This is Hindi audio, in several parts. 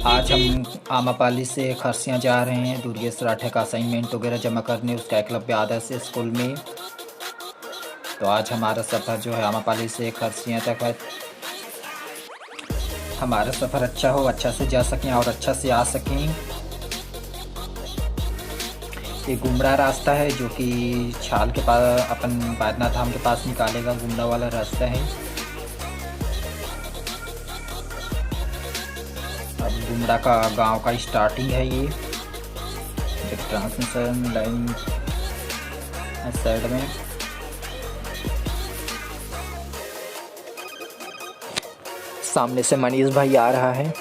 आज हम आमापाली से खरसियाँ जा रहे हैं दुर्गेश राठे का असाइनमेंट वगैरह जमा करने उसका एकलव्य आदर्श स्कूल में। तो आज हमारा सफ़र जो है आमापाली से खरसियाँ तक है। हमारा सफ़र अच्छा हो, अच्छा से जा सकें और अच्छा से आ सकें। ये गुमड़ा रास्ता है जो कि छाल के पास अपन बैद्यनाथ धाम के पास निकालेगा, गुमड़ा वाला रास्ता है। अब गुमड़ा का गांव का स्टार्टिंग है ये, एक ट्रांसमिशन लाइन साइड में। सामने से मनीष भाई आ रहा है।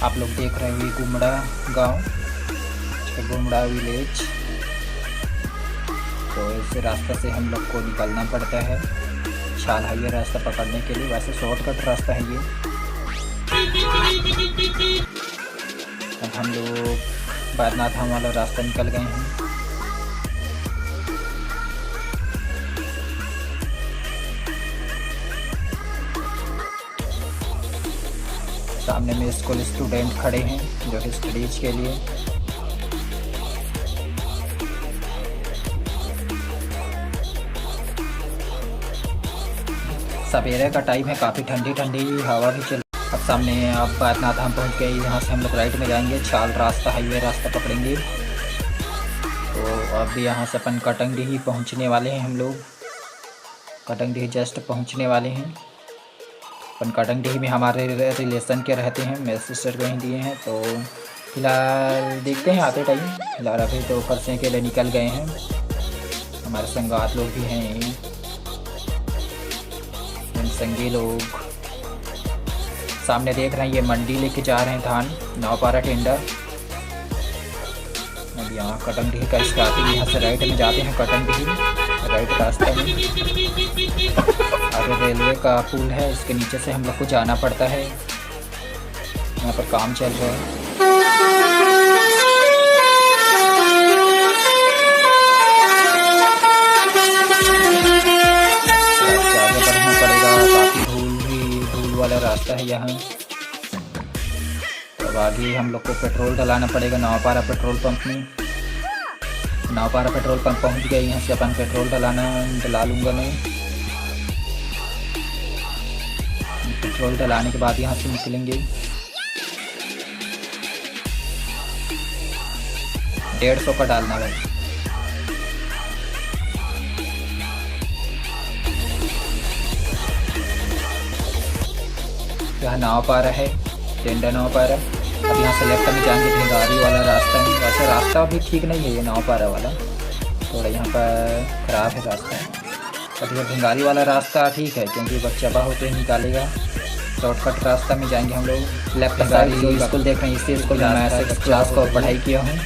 आप लोग देख रहे हैं गुमड़ा गांव, गुमड़ा विलेज। तो इस रास्ते से हम लोग को निकलना पड़ता है छाल हाईवे रास्ता पकड़ने के लिए। वैसे शॉर्टकट रास्ता है ये। अब हम लोग बैद्यनाथ धाम वाला रास्ता निकल गए हैं। सामने में स्कूल स्टूडेंट खड़े हैं जो कि स्टडीज के लिए। सवेरे का टाइम है, काफ़ी ठंडी ठंडी हवा भी चल। अब सामने आप बैद्यनाथ धाम पहुँच गए। यहाँ से हम लोग राइट में जाएंगे, छाल रास्ता हाईवे रास्ता पकड़ेंगे। तो अब यहाँ से अपन कटंगडीही पहुँचने वाले हैं। हम लोग कटंगडीही जस्ट पहुँचने वाले हैं। अपन कटंगडीही में हमारे रिलेशन के रहते हैं, मेरे सिस्टर कहीं दिए हैं। तो फिलहाल देखते हैं आते टाइम। फिलहाल अभी तो खरसियाँ के लिए निकल गए हैं। हमारे संगात लोग भी हैं, संगी लोग। सामने देख रहे हैं ये मंडी लेके जा रहे हैं धान, नौपारा टेंडा। अब यहाँ कटंगडीही का स्टार्टिंग, यहाँ से राइट में जाते हैं कटंगडीही राइट रास्ते में। आगे रेलवे का पुल है, इसके नीचे से हम लोग को जाना पड़ता है। यहाँ पर काम चल रहा है। आगे बढ़ना पड़ेगा, काफ़ी धूल वाला रास्ता है यहाँ। तो अब आगे हम लोग को पेट्रोल डलाना पड़ेगा नौपारा पेट्रोल पंप में। नौपारा पेट्रोल पंप पहुँच गए, यहाँ से अपन पेट्रोल डला लूँगा मैं। पेट्रोल डलाने के बाद यहाँ से निकलेंगे। 150 का डालना भाई। यहाँ नौपारा है, टेंडा नौपारा। अब यहाँ से लेफ्ट में जाएंगे भिंगारी वाला रास्ता है। वैसे रास्ता अभी ठीक नहीं है ये नौपारा वाला, थोड़ा यहाँ पर ख़राब है रास्ता। अब ये भिंगारी वाला रास्ता ठीक है क्योंकि बच्चा बहुत ही निकालेगा। शॉर्टकट रास्ता में जाएंगे हम लोग। लेफ्ट साइड जो स्कूल देख रहे हैं, इसी स्कूल में मैं 6th क्लास को पढ़ाई किया हूँ।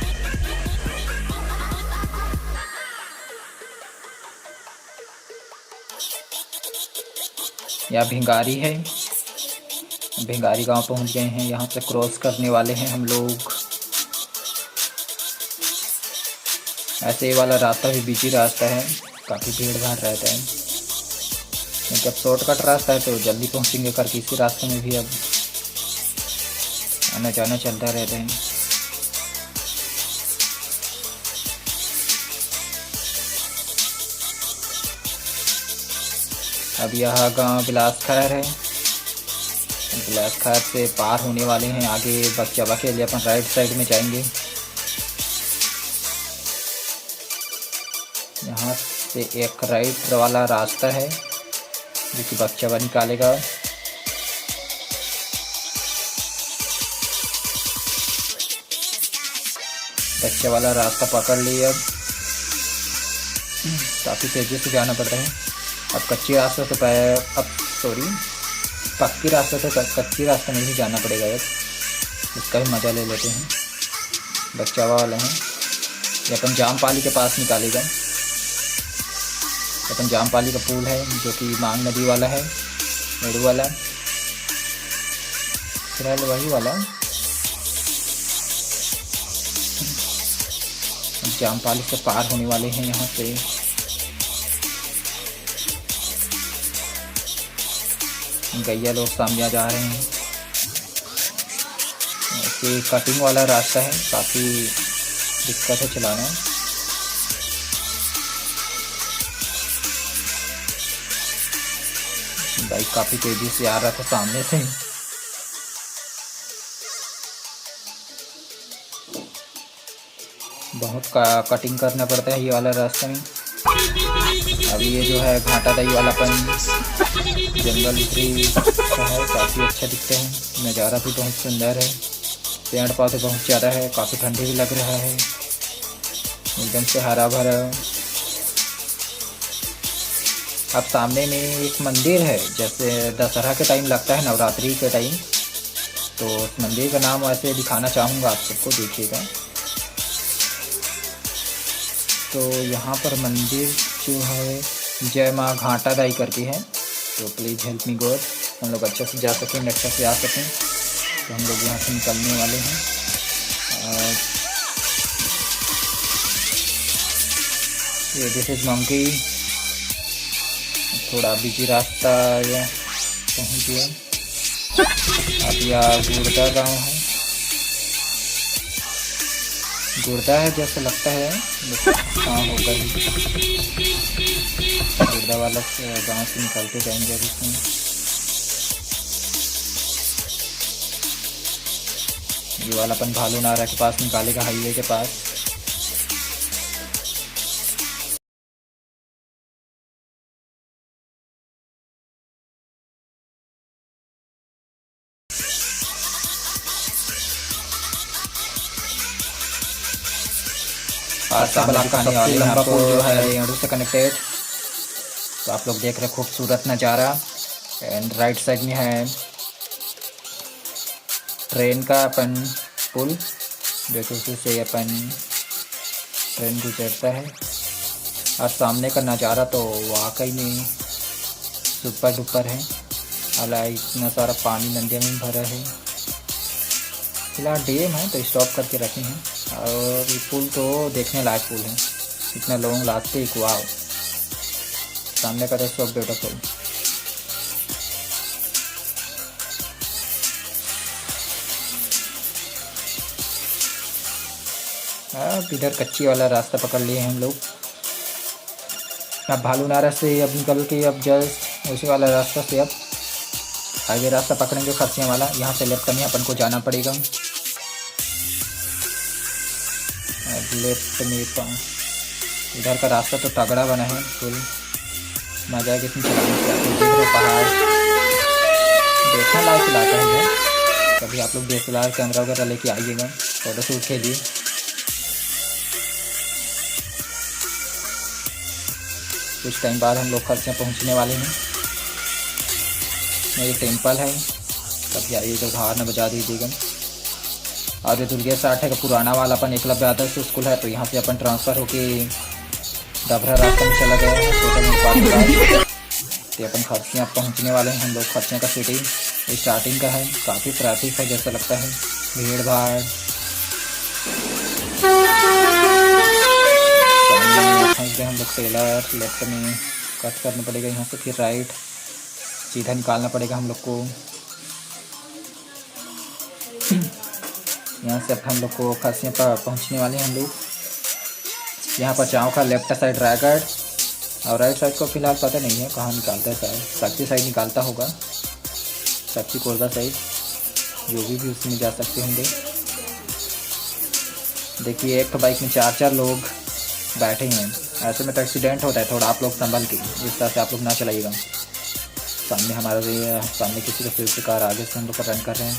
यह भिंगारी है, भिंगारी गांव पहुंच गए हैं। यहाँ से क्रॉस करने वाले हैं हम लोग। ऐसे ये वाला रास्ता भी बिजी रास्ता है, काफ़ी भीड़ भाड़ रहता है। जब शॉर्टकट रास्ता है तो जल्दी पहुंचेंगे करके इसी रास्ते में भी अब आना जाना चलता रहता है। अब यह गांव बिलासखैर है। बिलासखैर से पार होने वाले हैं, आगे बच्चा के लिए अपन राइट साइड में जाएंगे। यहाँ से एक राइट वाला रास्ता है जो कि बच्चा निकालेगा। बच्चा वाला रास्ता पकड़ लिया। अब काफ़ी तेज़ी से जाना पड़ता है। अब कच्ची रास्ते से पक्की रास्ते से कच्ची रास्ते में ही जाना पड़ेगा। अब इसका भी मज़ा ले लेते हैं। बच्चा वाला है ये अपन जामपाली के पास निकालेगा। अपन जामपाली का पुल है जो कि मांग नदी वाला है, मेड़ू वाला, फिलहाल वही वाला। जामपाली से पार होने वाले हैं यहाँ से। गैया लोग सामने जा रहे हैं। ऐसे कटिंग वाला रास्ता है, काफ़ी दिक्कत है चलाना। बाइक काफ़ी तेज़ी से आ रहा था सामने से। बहुत कटिंग करना पड़ता है ये वाला रास्ते में। अभी ये जो है घाटा दही वालापन जंगल उतरी का है, काफ़ी अच्छा दिखते हैं। नज़ारा भी बहुत सुंदर है, पेड़ पौधे बहुत ज़्यादा है, काफ़ी ठंडी भी लग रहा है, एकदम से हरा भरा। अब सामने में एक मंदिर है, जैसे दशहरा के टाइम लगता है, नवरात्रि के टाइम। तो उस मंदिर का नाम वैसे दिखाना चाहूँगा आप सबको, देखिएगा। तो यहाँ पर मंदिर जो है जय माँ घाटा दाई करके है। तो प्लीज़ हेल्प मी गॉड, हम लोग अच्छे से जा सकें, अच्छा से आ सकें। तो हम लोग यहाँ से निकलने वाले हैं। ये दिस इज मंकी, थोड़ा बिजी रास्ता पहुँच गया। अब यह गुर्दा गांव है, गुर्दा है जैसा लगता है, हाँ होगा ही। गुर्दा वाला गांव से निकलते जाएंगे अभी इसमें। ये वाला अपन भालू नारा के पास निकालेगा, हाईवे के पास। आपका सबसे लंबा पुल जो है यहाँ से कनेक्टेड। तो आप लोग देख रहे हैं खूबसूरत नज़ारा। एंड राइट साइड में है ट्रेन का अपन पुल, देखो से अपन ट्रेन गुजरता है। और सामने का नज़ारा तो वाकई में सुपर डुपर है। अला इतना सारा पानी नदियों में भरा है। फिलहाल डैम है तो स्टॉप करके रखे हैं। और ये पुल तो देखने लायक पुल है, इतना लॉन्ग लास्ट एक वाव। सामने का तो सब ब्यूटीफुल। अब इधर कच्ची वाला रास्ता पकड़ लिए हम लोग। अब भालू नारा से अब निकल के अब जस्ट उसी वाला रास्ता से अब हाईवे रास्ता पकड़ेंगे खरसियाँ वाला। यहाँ से लेफ्ट में अपन को जाना पड़ेगा। लेफ्ट में इधर का रास्ता तो तगड़ा बना है, फुल मजा है कितनी चलाने से। पहाड़ देखने लायक इलाका है। कभी आप लोग DSLR कैमरा वगैरह लेके आइएगा, फोटो शूट के लिए। कुछ टाइम बाद हम लोग खरसियाँ पहुँचने वाले हैं। ये टेम्पल है, कभी आइएगा, घाट न बजा दीजिएगा। और ये दुर्गे साठ है का पुराना वाला अपन एकलव्य आदर्श स्कूल है। तो यहाँ से अपन ट्रांसफ़र होके डबरा रास्ता में चला गया। तो अपन खरसियाँ पहुँचने वाले हैं हम लोग। खरसियाँ का सिटी स्टार्टिंग का है, काफ़ी ट्रैफिक है जैसा लगता है, भीड़ भाड़। हम लोग टेलर लेफ्ट में कट करना पड़ेगा, यहाँ से फिर राइट सीधा निकालना पड़ेगा हम लोग को। यहाँ से अब हम लोग को खरसियाँ पर पहुँचने वाले हैं हम लोग। यहाँ पर चाँव का लेफ्ट साइड रायगढ़ और राइट साइड को फिलहाल पता नहीं है कहाँ निकालता है, शायद शक्ति साइड निकालता होगा, शक्ति कोरबा साइड, जो भी उसमें जा सकते होंगे। देखिए एक तो बाइक में 4 लोग बैठे हैं, ऐसे में तो एक्सीडेंट होता है। थोड़ा आप लोग संभल के, इस तरह से आप लोग ना चलाइएगा। सामने हमारे सामने किसी का स्विफ्ट कार आगे से हम लोग रन कर रहे हैं।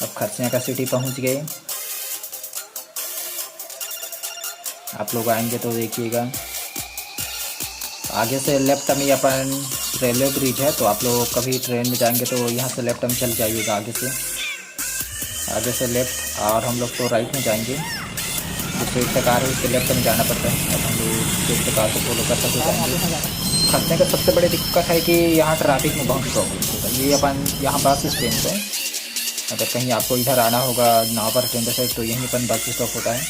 अब खरसियाँ का सिटी पहुंच गए। आप लोग आएंगे तो देखिएगा आगे से लेफ्ट में अपन रेलवे ब्रिज है। तो आप लोग कभी ट्रेन में जाएंगे तो यहाँ से लेफ्ट में चल जाइएगा, आगे से लेफ्ट। और हम लोग तो राइट में जाएंगे, जो स्विफ्ट कार है उसके लेफ्ट में जाना पड़ता है। अब हम लोग स्विफ्ट कार को फॉलो करते हुए जाएंगे। खरसियाँ का सबसे बड़ी दिक्कत है कि यहाँ ट्रैफिक में बहुत प्रॉब्लम होता है। ये अपन यहाँ बस स्टैंड से अगर कहीं आपको इधर आना होगा नावपर टेंडर साइड, तो यहीं पर बस स्टॉप होता है।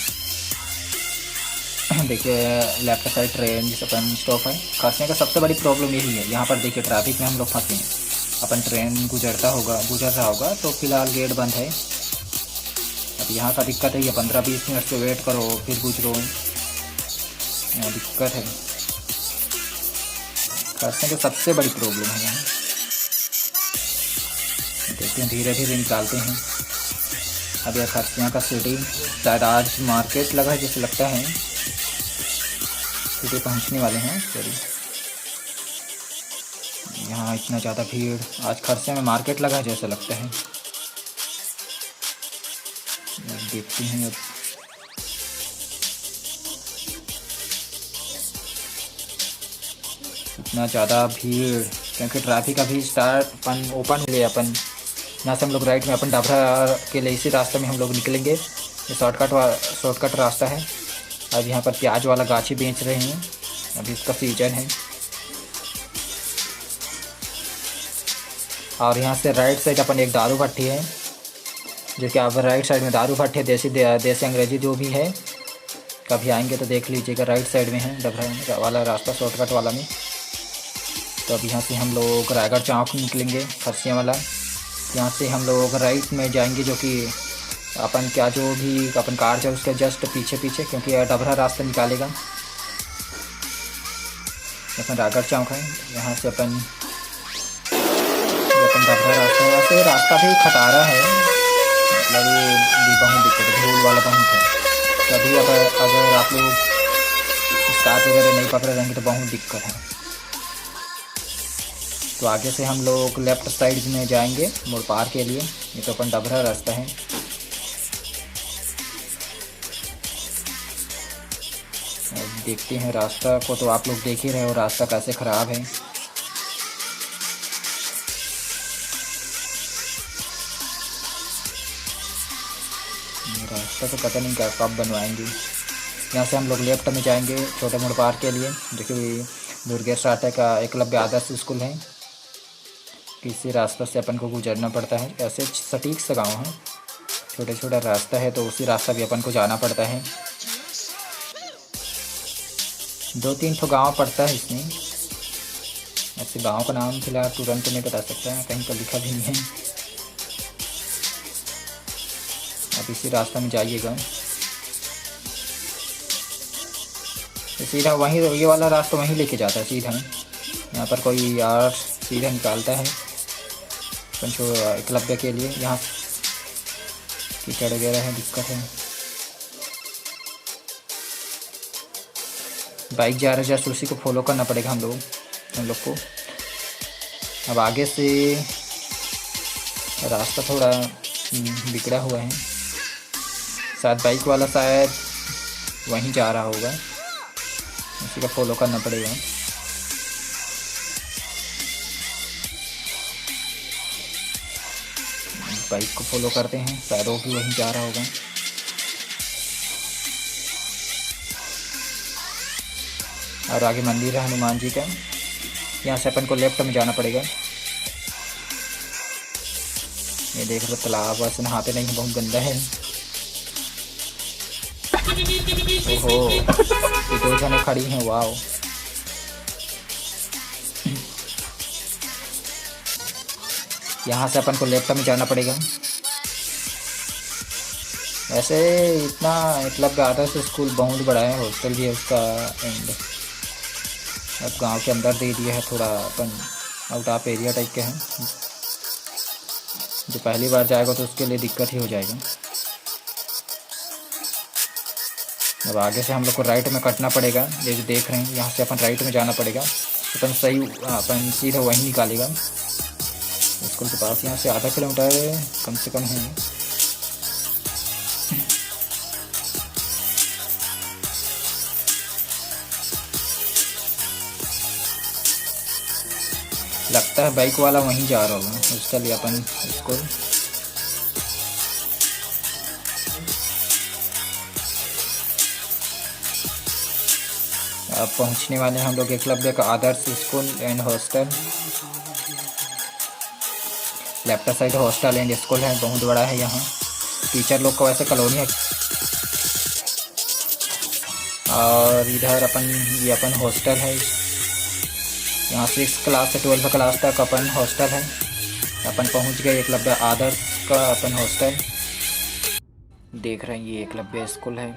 देखिए लेफ्ट साइड ट्रेन जिस अपन स्टॉप है। खरसिया का सबसे बड़ी प्रॉब्लम यही है, यहाँ पर देखिए ट्रैफिक में हम लोग फंसे हैं। अपन ट्रेन गुजर रहा होगा तो फिलहाल गेट बंद है। अब यहाँ का दिक्कत है, ये 15-20 मिनट से वेट करो फिर गुजरो, यहाँ दिक्कत है। खरसिया की सबसे बड़ी प्रॉब्लम है यहाँ। देखते हैं धीरे धीरे निकालते हैं। अब यह खरसिया का सिटी, शायद आज मार्केट लगा है जैसे लगता है, सिटी पहुंचने वाले हैं। सॉरी, यहाँ इतना ज़्यादा भीड़, आज खरसिया में मार्केट लगा है जैसा लगता है। देखते हैं अब इतना ज़्यादा भीड़, क्योंकि ट्रैफिक अभी स्टार्ट ओपन हुए। अपन यहाँ से हम लोग राइट में अपन डाबरा के लिए इसी रास्ते में हम लोग निकलेंगे। ये शॉर्टकट रास्ता है। अब यहाँ पर प्याज वाला गाछी बेच रहे हैं, अभी इसका सीजन है। और यहाँ से राइट साइड अपन एक दारू भट्टी है, जैसे आप राइट साइड में दारू भट्टी देसी अंग्रेजी जो भी है, कभी आएंगे तो देख लीजिएगा। राइट साइड में है डबरा वाला रास्ता, शॉर्टकट वाला में। तो अब यहाँ से हम लोग रायगढ़ चौक निकलेंगे, खरसिया वाला। यहाँ से हम लोग राइट में जाएंगे, जो कि अपन क्या जो भी अपन कार है उसके जस्ट पीछे, क्योंकि डबरा रास्ता निकालेगा। अपन रायगढ़ चौक है, यहाँ से अपन डबरा रास्ता है। वैसे रास्ता भी खटारा है, मतलब ये बहुत दिक्कत है, धूल वाला बहुत है। कभी अगर आप लोग स्टार्ट वगैरह नहीं पकड़े रहेंगे तो बहुत दिक्कत है। तो आगे से हम लोग लेफ़्ट साइड में जाएंगे मोड़ पार के लिए। ये तो अपन डबरा रास्ता है। अब देखते हैं रास्ता को, तो आप लोग देख ही रहे हो रास्ता कैसे ख़राब है। रास्ता तो पता नहीं कब बनवाएंगे। यहाँ से हम लोग लेफ्ट में जाएंगे छोटे मोड़ पार के लिए, जो कि दुर्गेश राठा का एकलव्य आदर्श स्कूल है। किसी रास्ते से अपन को गुजरना पड़ता है। ऐसे सटीक सा गाँव है, छोटा छोटा रास्ता है, तो उसी रास्ता भी अपन को जाना पड़ता है। 2-3 ठो गाँव पड़ता है इसमें। ऐसे गांव का नाम फिलहाल तुरंत नहीं बता सकता है, कहीं पर लिखा भी नहीं है। आप इसी रास्ता में जाइएगा, सीधा वहीं, ये वाला रास्ता वहीं लेके जाता है सीधा। यहाँ पर कोई यार सीधा निकालता है पंचो एकलव्य के लिए। यहाँ कीचड़ वगैरह है, दिक्कत है। बाइक जा रहा है जस्ट उसी को फॉलो करना पड़ेगा हम लोग को। अब आगे से रास्ता थोड़ा बिगड़ा हुआ है, शायद बाइक वाला शायद वहीं जा रहा होगा, उसी का फॉलो करना पड़ेगा। बाइक को फॉलो करते हैं, शायद वो भी वहीं जा रहा होगा। और आगे मंदिर है हनुमान जी का। यहाँ से अपन को लेफ्ट में जाना पड़ेगा। ये देख लो तालाब, वैसे नहाते नहीं, बहुत गंदा है। ओहो, ये 2 जने खड़ी हैं, वाओ। यहाँ से अपन को लेफ्ट में जाना पड़ेगा। ऐसे इतना मतलब आदर्श स्कूल बहुत बड़ा है, हॉस्टल भी है उसका। एंड अब गांव के अंदर दे दिया है, थोड़ा अपन आउट ऑफ एरिया टाइप के हैं। जो पहली बार जाएगा तो उसके लिए दिक्कत ही हो जाएगा। अब आगे से हम लोग को राइट में कटना पड़ेगा, ये जो देख रहे हैं, यहाँ से अपन राइट में जाना पड़ेगा। अपन सही अपन सीधा वहीं निकालेगा स्कूल के पास। यहाँ से आधा किलोमीटर कम से कम है। लगता है बाइक वाला वहीं जा रहा होगा, उसके लिए अपन स्कूल। अब पहुंचने वाले हैं हम लोग एकलव्य का आदर्श school and hostel. Left side hostel and school है, बहुत बड़ा है। यहाँ टीचर लोग का वैसे कॉलोनी है। और इधर ये अपन हॉस्टल है। यहाँ 6 क्लास से 12 क्लास तक अपन हॉस्टल है। अपन पहुँच गए एकलव्य आदर्श का अपन हॉस्टल। देख रहे हैं ये एकलव्य स्कूल है,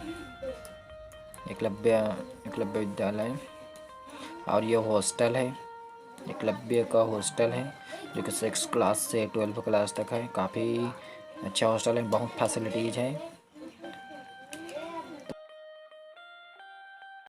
एकलव्य विद्यालय। और ये हॉस्टल है, एकलव्य का हॉस्टल है जो कि 6 क्लास से 12 क्लास तक है। काफ़ी अच्छा हॉस्टल है, बहुत फैसिलिटीज़ है।